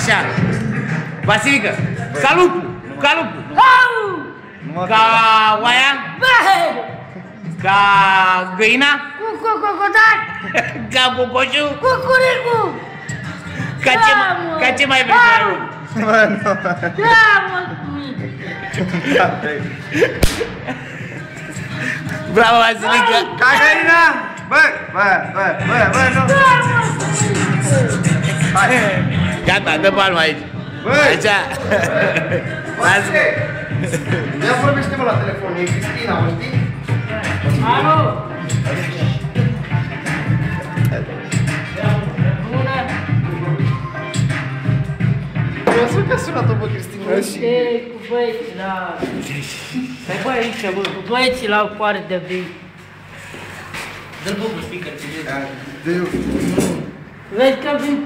Așa. Vasilică, ca lupul, ca lupul. Ca oaia? Ca găina? Cucucucudac! Ca cocoșul? Cucuricu! Ca ce mai vrei să ai? Bă, nu. Da, mulțumit! Bravo, Vasilică! Ca găina! Bă, nu. Da, mulțumit! Gata, dă palma aici. Așa. Vasile! Ia vorbește-mă la telefon, e Cristina, o știi? Alo! Bună! Eu că a sunat-o pe Cristina și... Cu băieții la... Stai bă aici, bă. Cu băieții la o foară de vin. Dă-l bă cu speaker, ce Dă-i-o. Vezi că vin...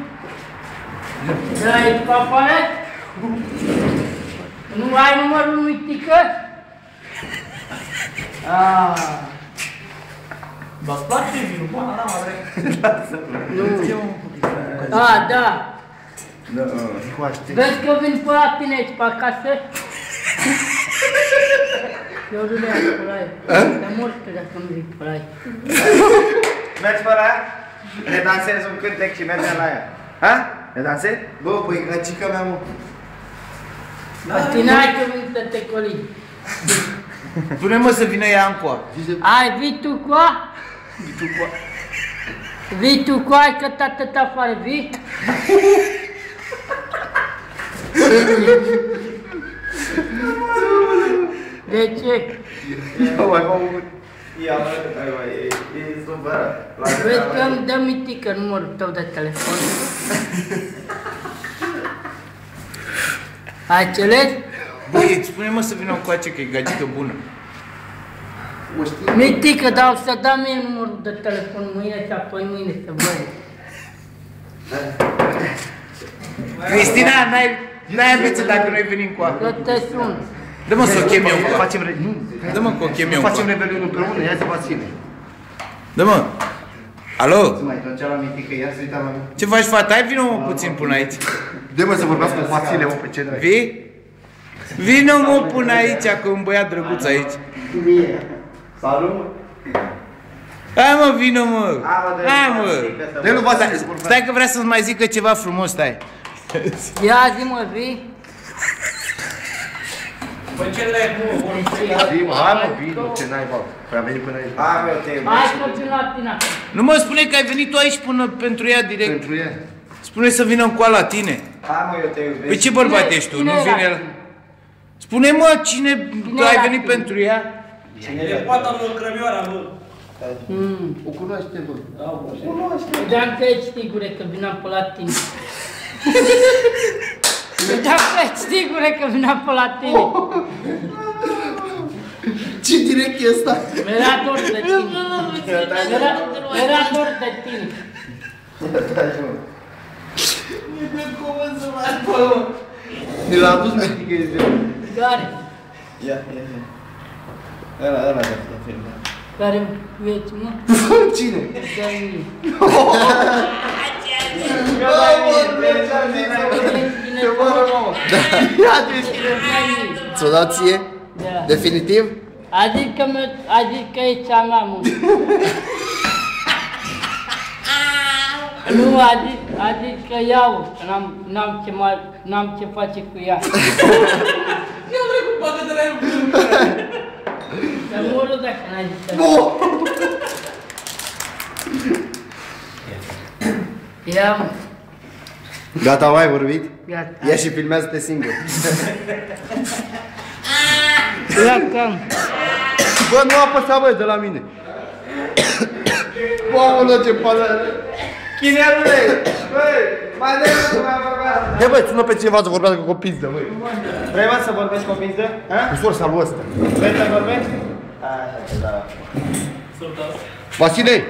Dă-i papare? Nu ai numărul lui Tică? Vă-ți place vinul? Bă, n-am Da. Vezi că vin pe la tine aici pe acasă? Eu nu le-am pe la ei. Dar mor că dacă nu zic pe la ei. Mergi pe la ea? Ne dansezi un cântec și mergem la ea. Ha? Ne dansezi? Bă, păi găcica mea, mă. La tine ai că vin să te colini. Spune-mă să vină ea încoa. Ai, vii tu cu a? Vii tu cu ai că tată ta afară, vii? De ce? E supărat. Vezi că îmi dă mitică numărul tău de telefon. Ai înțeles? Băi, spune-mă să vină încoace că e gagică bună. Mitică, dar o să dau mie numărul de telefon mâine și apoi mâine să văd. Cristina, n-ai ambețe dacă noi venim cu Să te sun. Dă-mă să o chem eu încoa. Facem Dă-mă că o chem eu Facem încoa. rebelion împreună, ia zi Vasile. Dă-mă. Alo? Să mai ducea la mitică, ia să uita la mine. Ce faci, fata? Hai vină mă puțin până aici. Dă-mă să vorbească cu Vasile, mă, pe ce dragi. Vii? Vină mă până aici, că e un băiat drăguț aici. Salut, mă. Hai mă, vină mă. Hai mă. Dă-i Vasile. Stai că vrea să-ți mai zică ceva frumos, stai. Ia zi mă, vii? Păi ce drag, mă, Zi, mă, hai mă, vino, ce n-ai, bă. Păi am venit până aici. Hai, mă, eu te iubesc. Hai că vin la tine. Nu mă spune că ai venit tu aici până pentru ea direct. Pentru ea. Spune să vină încoa la tine. Hai, mă, eu te iubesc. Păi ce bărbat ești tu? Cine Nu era? vine el. Spune mă, cine ai era venit tine? pentru ea? E poata lui Crămioara, bă. O cunoaște, bă. Vedeam că ești sigure că vineam pe la tine. Vedeam că ești sigure că vineam pe la tine. Ce direct e ăsta? Era dor de tine. Era dor de tine. Mi l-a adus mitică, e de... Care? Ia. Ăla de la film. Care vieți, mă? Cine? De-a mine. Ți-o dat ție? Da. Definitiv? A zis că e cea mea, mă. Nu, a zis că iau, că n-am ce face cu ea. Eu vreau cu bagă de la el. Să mă rog dacă n-ai zis că... Ia, mă. Gata, mai ai vorbit? Gata. Ia și filmează-te singur. Ia cam. Bă, nu apăsa, bă, de la mine. Mamă, ce pană. Chinearule! Băi, mai dă-i mai vorbească. Hai, băi, sună pe cineva să vorbească cu o pizdă, băi. Vrei, mă, să vorbești cu o pizdă? Cu sorsa lui ăsta. Vrei să vorbești? Așa, da. Vasile!